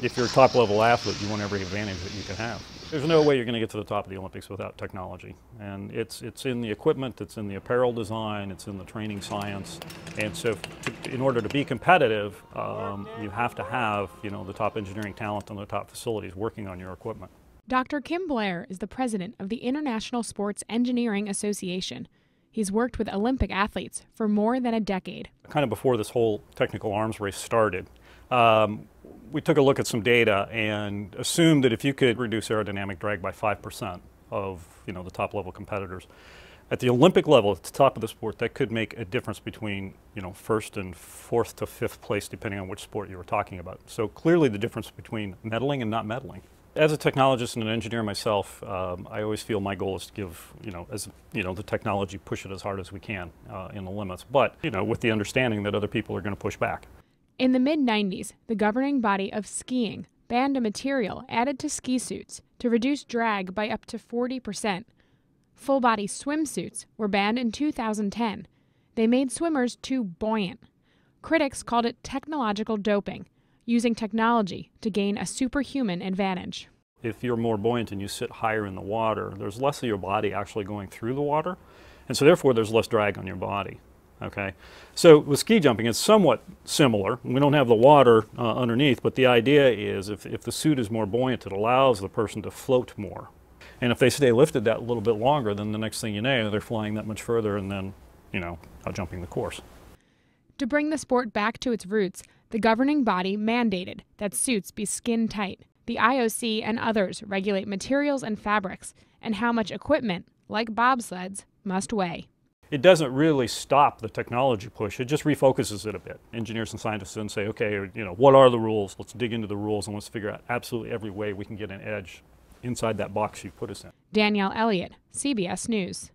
If you're a top-level athlete, you want every advantage that you can have. There's no way you're going to get to the top of the Olympics without technology. And it's in the equipment, it's in the apparel design, it's in the training science. And so in order to be competitive, you have to have, the top engineering talent and the top facilities working on your equipment. Dr. Kim Blair is the president of the International Sports Engineering Association. He's worked with Olympic athletes for more than a decade. Kind of before this whole technical arms race started, we took a look at some data and assumed that if you could reduce aerodynamic drag by 5% of the top level competitors, at the Olympic level, at the top of the sport, that could make a difference between first and fourth to fifth place, depending on which sport you were talking about. So clearly the difference between medaling and not medaling. As a technologist and an engineer myself, I always feel my goal is to give, the technology, push it as hard as we can in the limits, but, with the understanding that other people are going to push back. In the mid-90s, the governing body of skiing banned a material added to ski suits to reduce drag by up to 40%. Full-body swimsuits were banned in 2010. They made swimmers too buoyant. Critics called it technological doping, using technology to gain a superhuman advantage. If you're more buoyant and you sit higher in the water, there's less of your body actually going through the water, and so therefore there's less drag on your body. Okay, so with ski jumping, it's somewhat similar. We don't have the water underneath, but the idea is if the suit is more buoyant, it allows the person to float more. And if they stay lifted that little bit longer, then the next thing you know, they're flying that much further and then, out jumping the course. To bring the sport back to its roots, the governing body mandated that suits be skin tight. The IOC and others regulate materials and fabrics and how much equipment, like bobsleds, must weigh. It doesn't really stop the technology push, it just refocuses it a bit. Engineers and scientists then say, okay, what are the rules? Let's dig into the rules and let's figure out absolutely every way we can get an edge inside that box you put us in. Danielle Elliot, CBS News.